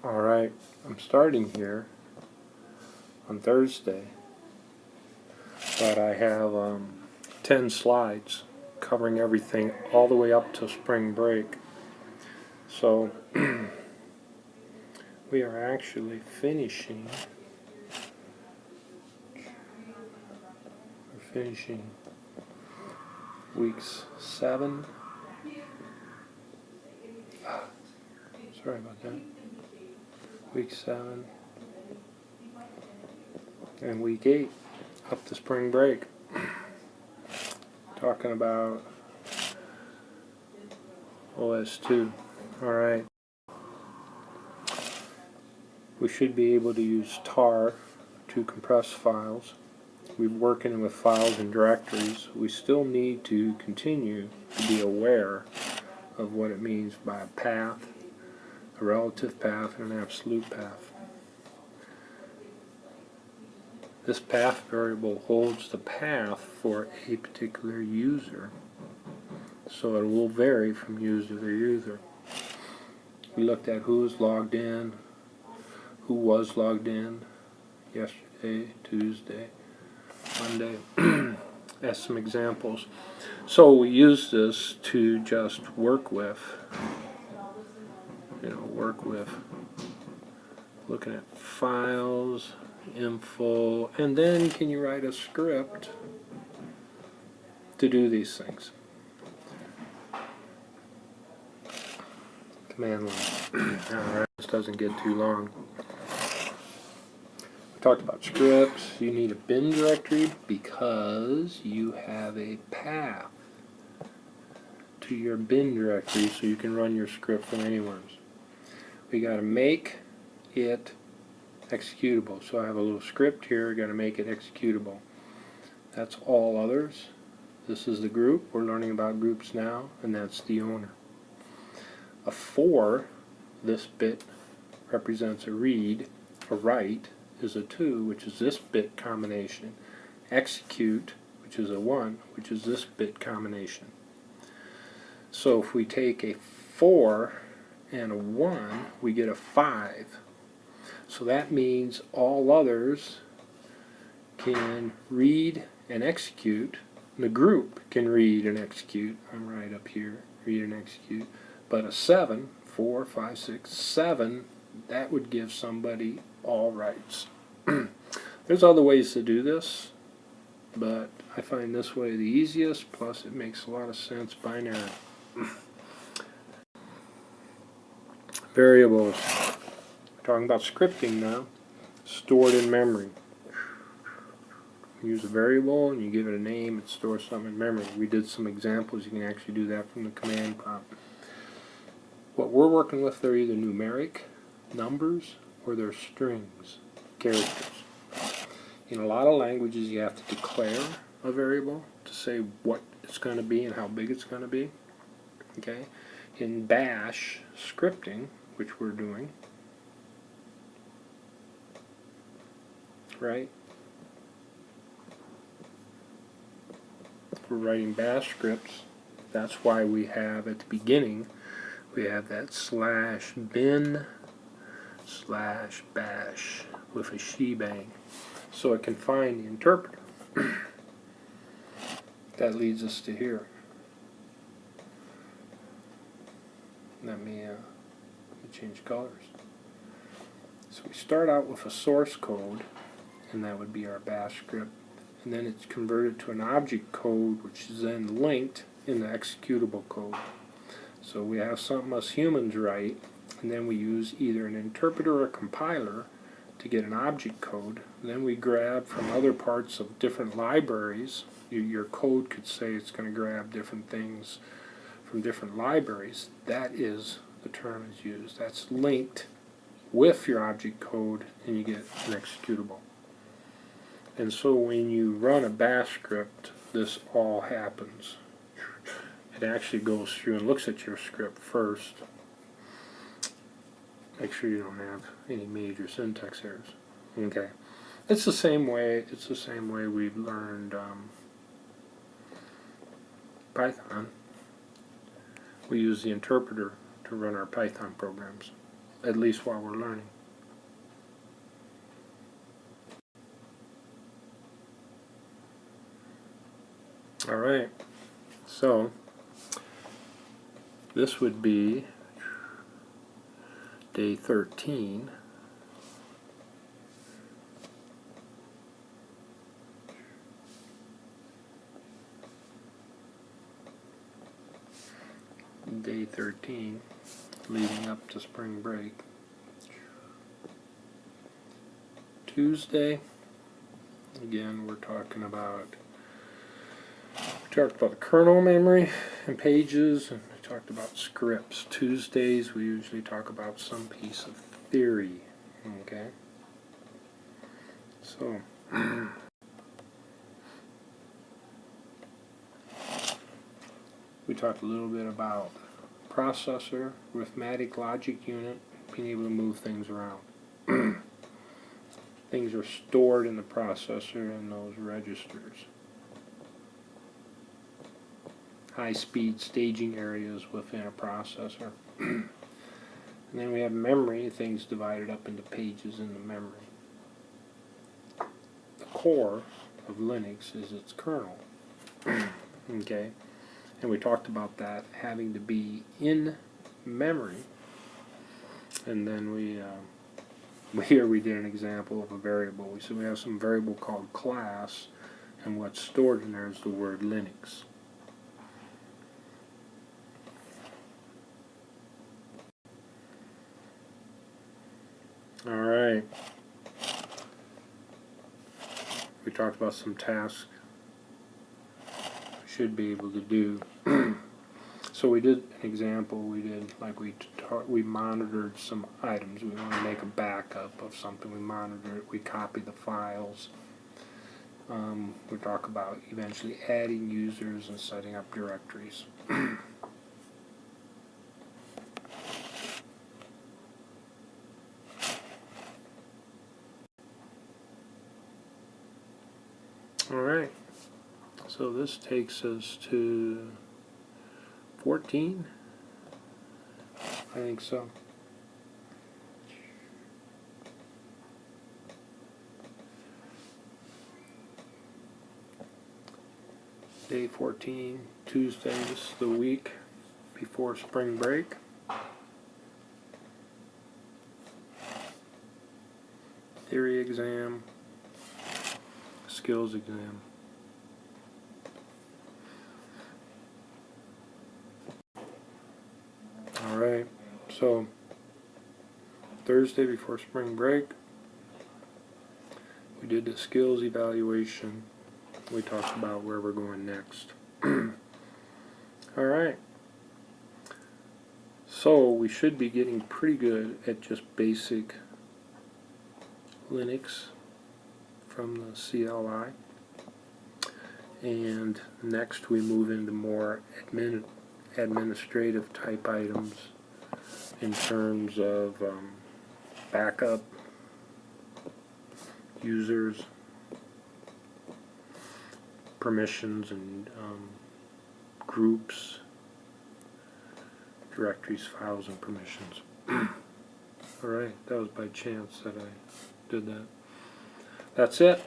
Alright, I'm starting here on Thursday, but I have 10 slides covering everything all the way up to spring break. So we are actually finishing weeks 7. Sorry about that. Week 7 and week 8 up to spring break. Talking about OS2. Alright. We should be able to use tar to compress files. We're working with files and directories. We still need to continue to be aware of what it means by a path, a relative path, and an absolute path. This path variable holds the path for a particular user, so it will vary from user to user. We looked at who was logged in, who was logged in yesterday, Tuesday, Monday, as some examples. So we use this to just work with, looking at files, info, and then can you write a script to do these things? Command line. Alright, this doesn't get too long. We talked about scripts. You need a bin directory because you have a path to your bin directory so you can run your script from anywhere. We got to make it executable. So I have a little script here, got to make it executable. That's all others. This is the group. We're learning about groups now, and that's the owner. A for, this bit represents a read. A write is a 2, which is this bit combination. Execute, which is a 1, which is this bit combination. So if we take a 4 and a 1, we get a 5. So that means all others can read and execute. The group can read and execute. I'm right up here, read and execute. But a 7, 4, 5, 6, 7, that would give somebody all rights. There's other ways to do this, but I find this way the easiest, plus it makes a lot of sense binary. Variables. We're talking about scripting now. Stored in memory. You use a variable and you give it a name, it stores something in memory. We did some examples. You can actually do that from the command prompt. What we're working with, they're either numeric numbers or they're strings, characters. In a lot of languages you have to declare a variable to say what it's going to be and how big it's going to be. Okay? In bash scripting, which we're doing, right? We're writing bash scripts. That's why we have at the beginning we have that /bin/bash with a shebang, so it can find the interpreter. That leads us to here. Let me change colors. So we start out with a source code, and that would be our bash script, and then it's converted to an object code, which is then linked in the executable code. So we have something us humans write, and then we use either an interpreter or a compiler to get an object code. Then we grab from other parts of different libraries. Your code could say it's going to grab different things from different libraries. That is the term is used. That's linked with your object code, and you get an executable. And so when you run a bash script, this all happens. It actually goes through and looks at your script first. Make sure you don't have any major syntax errors. Okay, it's the same way. It's the same way we've learned Python. We use the interpreter to run our Python programs. at least while we're learning. Alright, so this would be day 13. Day 13, leading up to spring break. Tuesday, again, we talked about the kernel memory and pages, and we talked about scripts. Tuesdays, we usually talk about some piece of theory. Okay, so we talked a little bit about processor, arithmetic logic unit, being able to move things around. Things are stored in the processor in those registers. High-speed staging areas within a processor. And then we have memory, things divided up into pages in the memory. The core of Linux is its kernel. Okay, and we talked about that having to be in memory, and then here we did an example of a variable. We said we have some variable called class, and what's stored in there is the word Linux. Alright, we talked about some tasks we should be able to do. So we did an example. We did like we monitored some items. We want to make a backup of something. We monitor it. We copy the files. We talk about eventually adding users and setting up directories. Alright, so this takes us to 14, I think so. Day 14, Tuesday, this is the week before spring break. Theory exam, skills exam. Alright, so Thursday before spring break, we did the skills evaluation. We talked about where we're going next. Alright, so we should be getting pretty good at just basic Linux from the CLI, and next we move into more administrative type items in terms of backup, users, permissions, and groups, directories, files, and permissions. Alright, that was by chance that I did that. That's it.